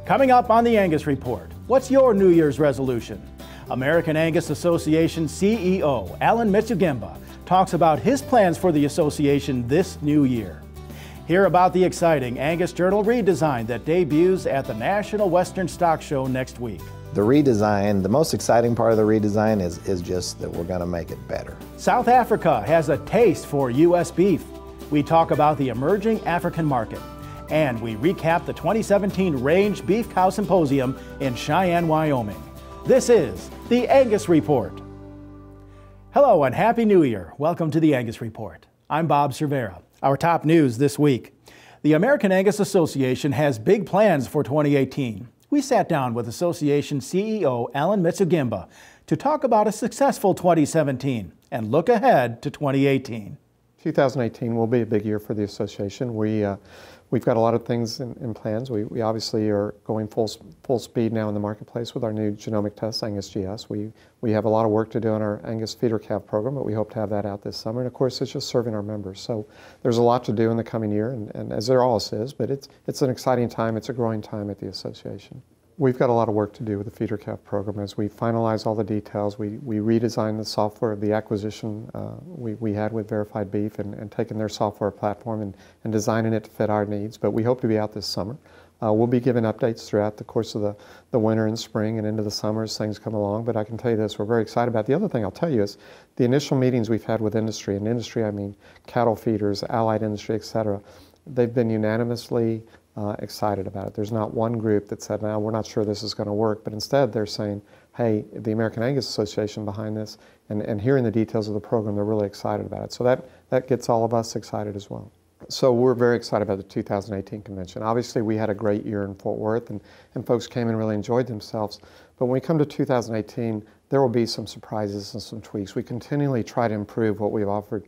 Coming up on the Angus Report, what's your New Year's resolution? American Angus Association CEO Alan Moczygemba talks about his plans for the association this new year. Hear about the exciting Angus Journal redesign that debuts at the National Western Stock Show next week. The redesign, the most exciting part of the redesign is just that we're going to make it better. South Africa has a taste for U.S. beef. We talk about the emerging African market. And we recap the 2017 Range Beef Cow Symposium in Cheyenne, Wyoming. This is the Angus Report. Hello and Happy New Year. Welcome to the Angus Report. I'm Bob Cervera. Our top news this week. The American Angus Association has big plans for 2018. We sat down with Association CEO Alan Moczygemba to talk about a successful 2017 and look ahead to 2018. 2018 will be a big year for the association. We've got a lot of things in plans. We obviously are going full speed now in the marketplace with our new genomic test, Angus GS. We have a lot of work to do on our Angus feeder calf program, but we hope to have that out this summer. And of course, it's just serving our members. So there's a lot to do in the coming year, and as there always is, but it's an exciting time. It's a growing time at the association. We've got a lot of work to do with the feeder calf program as we finalize all the details. We redesigned the software of the acquisition we had with Verified Beef and taking their software platform and designing it to fit our needs. But we hope to be out this summer. We'll be giving updates throughout the course of the winter and spring and into the summer as things come along. But I can tell you this, we're very excited about it. The other thing I'll tell you is the initial meetings we've had with industry, and industry I mean cattle feeders, allied industry, et cetera, they've been unanimously excited about it. There's not one group that said, no, we're not sure this is going to work, but instead they're saying, hey, the American Angus Association behind this, and hearing the details of the program, they're really excited about it. So that gets all of us excited as well. So we're very excited about the 2018 convention. Obviously we had a great year in Fort Worth and folks came and really enjoyed themselves, but when we come to 2018, there will be some surprises and some tweaks. We continually try to improve what we've offered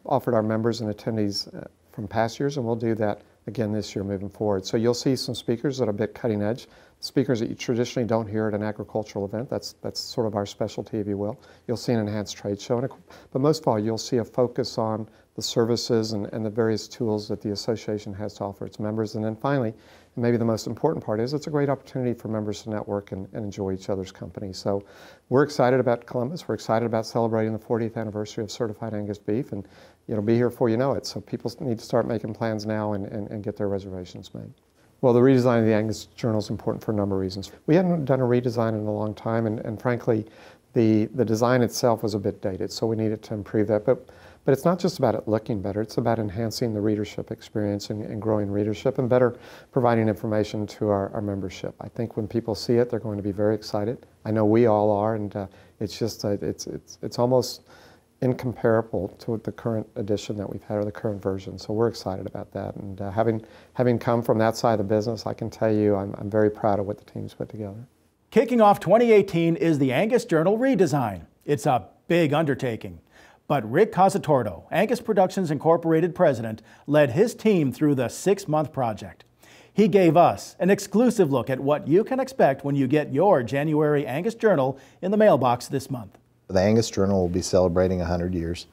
our members and attendees from past years, and we'll do that again this year moving forward. So you'll see some speakers that are a bit cutting edge, speakers that you traditionally don't hear at an agricultural event. That's sort of our specialty, if you will. You'll see an enhanced trade show, but most of all, you'll see a focus on the services and the various tools that the association has to offer its members. And then finally, and maybe the most important part is it's a great opportunity for members to network and enjoy each other's company. So we're excited about Columbus. We're excited about celebrating the 40th anniversary of certified Angus beef, and it'll be here before you know it. So people need to start making plans now and get their reservations made. Well, the redesign of the Angus Journal is important for a number of reasons. We hadn't done a redesign in a long time, and frankly, the design itself was a bit dated, so we needed to improve that. But it's not just about it looking better, it's about enhancing the readership experience and growing readership and better providing information to our membership. I think when people see it, they're going to be very excited. I know we all are, and it's just, it's almost incomparable to the current edition that we've had, or the current version. So we're excited about that. And having come from that side of the business, I can tell you I'm very proud of what the team's put together. Kicking off 2018 is the Angus Journal redesign. It's a big undertaking. But Rick Cazzatorto, Angus Productions Incorporated president, led his team through the 6-month project. He gave us an exclusive look at what you can expect when you get your January Angus Journal in the mailbox this month. The Angus Journal will be celebrating 100 years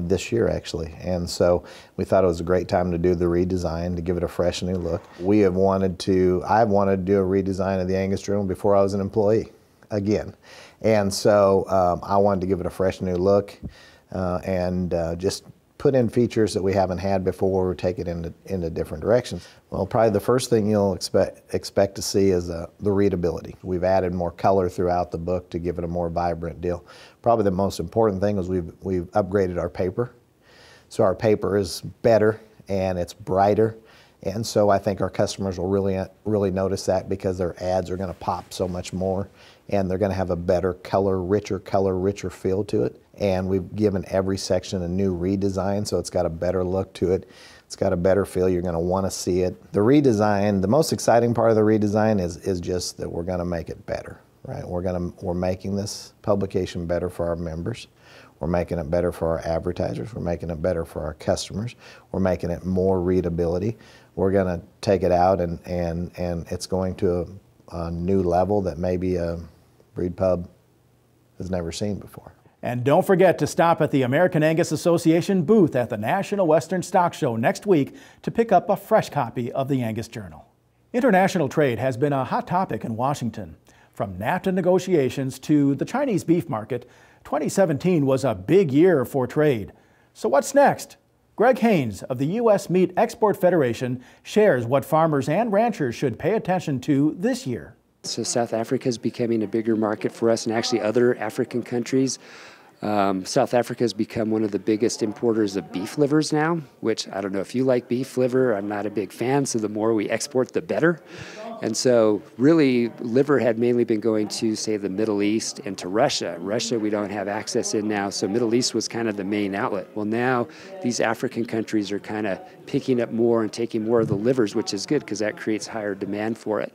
this year, actually. And so we thought it was a great time to do the redesign, to give it a fresh new look. I've wanted to do a redesign of the Angus Journal before I was an employee, again. And so I wanted to give it a fresh new look and just put in features that we haven't had before, or take it into different directions. Well, probably the first thing you'll expect to see is the readability. We've added more color throughout the book to give it a more vibrant deal. Probably the most important thing is we've upgraded our paper. So our paper is better and it's brighter. And so I think our customers will really notice that, because their ads are going to pop so much more, and they're going to have a better color, richer feel to it. And we've given every section a new redesign, so it's got a better look to it. It's got a better feel. You're going to want to see it. The redesign, the most exciting part of the redesign is just that we're going to make it better, right? We're making this publication better for our members. We're making it better for our advertisers. We're making it better for our customers. We're making it more readability. We're going to take it out and it's going to a new level that maybe a breed pub has never seen before. And don't forget to stop at the American Angus Association booth at the National Western Stock Show next week to pick up a fresh copy of the Angus Journal. International trade has been a hot topic in Washington. From NAFTA negotiations to the Chinese beef market, 2017 was a big year for trade. So what's next? Greg Haynes of the U.S. Meat Export Federation shares what farmers and ranchers should pay attention to this year. So South Africa is becoming a bigger market for us, and actually other African countries. South Africa has become one of the biggest importers of beef livers now, which I don't know if you like beef liver. I'm not a big fan, so the more we export, the better. And so really, liver had mainly been going to, say, the Middle East and to Russia. Russia we don't have access in now, so Middle East was kind of the main outlet. Well, now these African countries are kind of picking up more and taking more of the livers, which is good because that creates higher demand for it.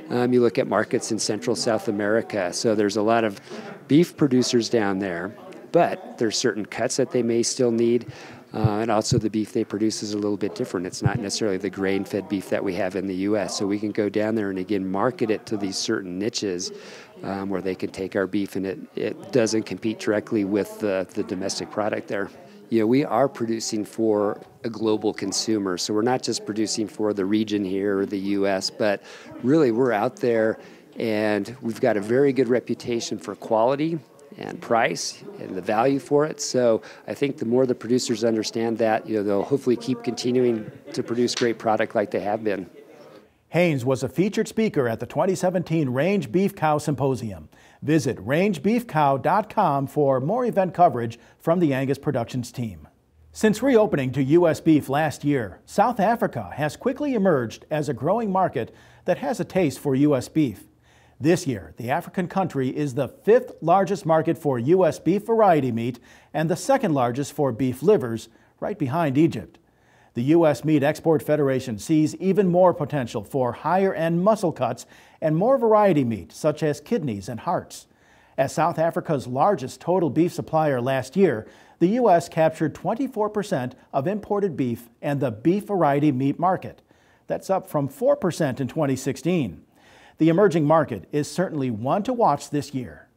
You look at markets in Central South America, so there's a lot of beef producers down there, but there's certain cuts that they may still need, and also the beef they produce is a little bit different. It's not necessarily the grain-fed beef that we have in the U.S., so we can go down there and again market it to these certain niches where they can take our beef and it doesn't compete directly with the domestic product there. You know, we are producing for a global consumer, so we're not just producing for the region here or the U.S., but really we're out there and we've got a very good reputation for quality and price and the value for it. So I think the more the producers understand that, you know, they'll hopefully keep continuing to produce great product like they have been. Haynes was a featured speaker at the 2017 Range Beef Cow Symposium. Visit rangebeefcow.com for more event coverage from the Angus Productions team. Since reopening to U.S. beef last year, South Africa has quickly emerged as a growing market that has a taste for U.S. beef. This year, the African country is the 5th largest market for U.S. beef variety meat and the 2nd largest for beef livers, right behind Egypt. The U.S. Meat Export Federation sees even more potential for higher-end muscle cuts and more variety meat, such as kidneys and hearts. As South Africa's largest total beef supplier last year, the U.S. captured 24% of imported beef and the beef variety meat market. That's up from 4% in 2016. The emerging market is certainly one to watch this year.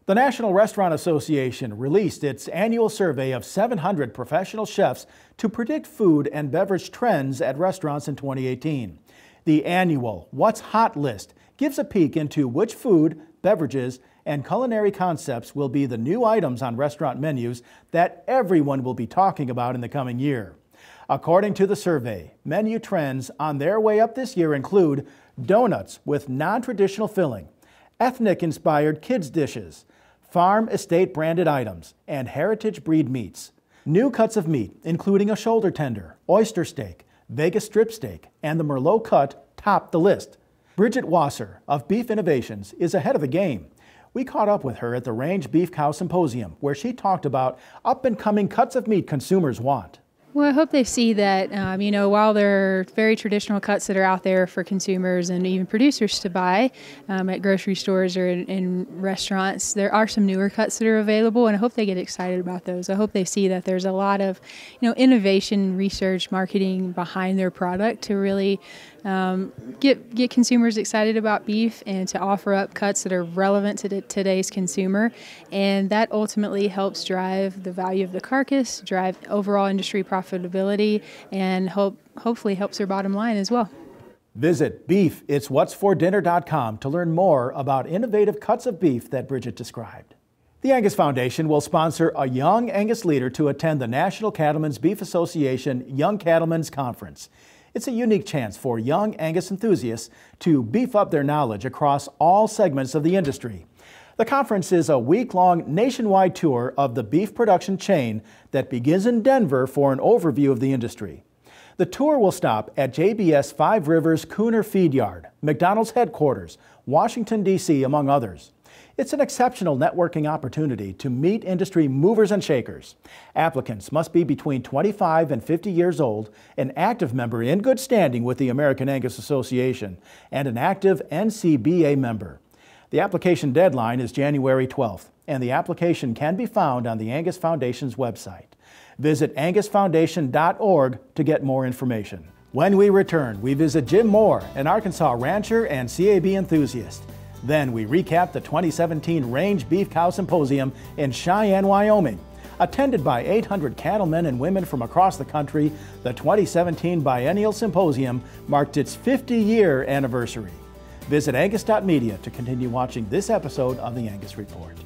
The National Restaurant Association released its annual survey of 700 professional chefs to predict food and beverage trends at restaurants in 2018. The annual What's Hot list gives a peek into which food, beverages, and culinary concepts will be the new items on restaurant menus that everyone will be talking about in the coming year. According to the survey, menu trends on their way up this year include donuts with non-traditional filling, ethnic-inspired kids' dishes, farm estate branded items, and heritage breed meats. New cuts of meat, including a shoulder tender, oyster steak, Vegas strip steak, and the Merlot cut, top the list. Bridget Wasser of Beef Innovations is ahead of the game. We caught up with her at the Range Beef Cow Symposium, where she talked about up-and-coming cuts of meat consumers want. Well, I hope they see that, while there are very traditional cuts that are out there for consumers and even producers to buy at grocery stores or in restaurants, there are some newer cuts that are available, and I hope they get excited about those. I hope they see that there's a lot of, innovation, research, marketing behind their product to really get consumers excited about beef and to offer up cuts that are relevant to today's consumer, and that ultimately helps drive the value of the carcass, drive overall industry profitability, and hopefully helps their bottom line as well. Visit beefitswhatsfordinner.com to learn more about innovative cuts of beef that Bridget described. The Angus Foundation will sponsor a young Angus leader to attend the National Cattlemen's Beef Association Young Cattlemen's Conference. It's a unique chance for young Angus enthusiasts to beef up their knowledge across all segments of the industry. The conference is a week-long nationwide tour of the beef production chain that begins in Denver for an overview of the industry. The tour will stop at JBS Five Rivers Cooner Feed Yard, McDonald's headquarters, Washington, D.C., among others. It's an exceptional networking opportunity to meet industry movers and shakers. Applicants must be between 25 and 50 years old, an active member in good standing with the American Angus Association, and an active NCBA member. The application deadline is January 12th, and the application can be found on the Angus Foundation's website. Visit angusfoundation.org to get more information. When we return, we visit Jim Moore, an Arkansas rancher and CAB enthusiast. Then we recap the 2017 Range Beef Cow Symposium in Cheyenne, Wyoming. Attended by 800 cattlemen and women from across the country, the 2017 Biennial Symposium marked its 50-year anniversary. Visit Angus.media to continue watching this episode of the Angus Report.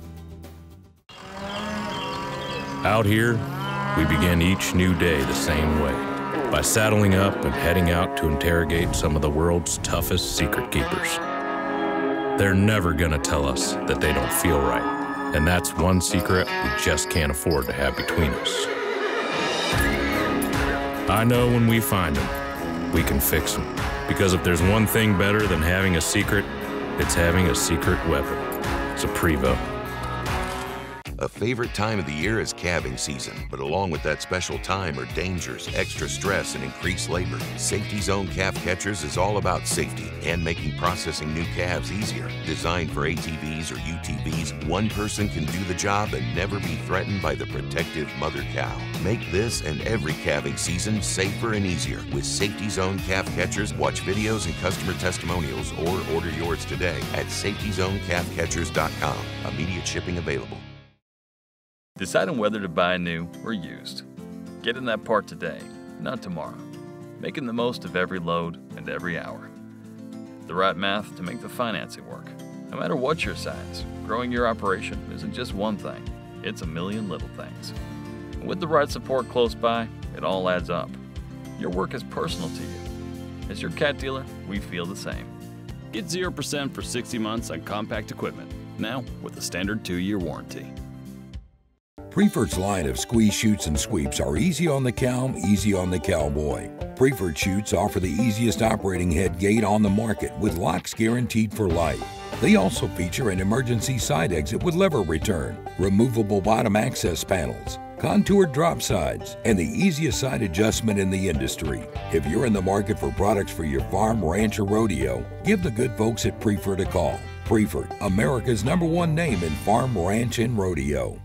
Out here, we begin each new day the same way, by saddling up and heading out to interrogate some of the world's toughest secret keepers. They're never gonna tell us that they don't feel right. And that's one secret we just can't afford to have between us. I know when we find them, we can fix them. Because if there's one thing better than having a secret, it's having a secret weapon. It's a Prevo. A favorite time of the year is calving season, but along with that special time are dangers, extra stress, and increased labor. Safety Zone Calf Catchers is all about safety and making processing new calves easier. Designed for ATVs or UTVs, one person can do the job and never be threatened by the protective mother cow. Make this and every calving season safer and easier with Safety Zone Calf Catchers. Watch videos and customer testimonials or order yours today at safetyzonecalfcatchers.com. Immediate shipping available. Decide on whether to buy new or used. Get in that part today, not tomorrow. Making the most of every load and every hour. The right math to make the financing work. No matter what your size, growing your operation isn't just one thing, it's a million little things. And with the right support close by, it all adds up. Your work is personal to you. As your cat dealer, we feel the same. Get 0% for 60 months on compact equipment, now with a standard 2-year warranty. Preferred's line of squeeze chutes and sweeps are easy on the cow, easy on the cowboy. Preferred chutes offer the easiest operating head gate on the market with locks guaranteed for life. They also feature an emergency side exit with lever return, removable bottom access panels, contoured drop sides, and the easiest side adjustment in the industry. If you're in the market for products for your farm, ranch, or rodeo, give the good folks at Preferred a call. Preferred, America's #1 name in farm, ranch, and rodeo.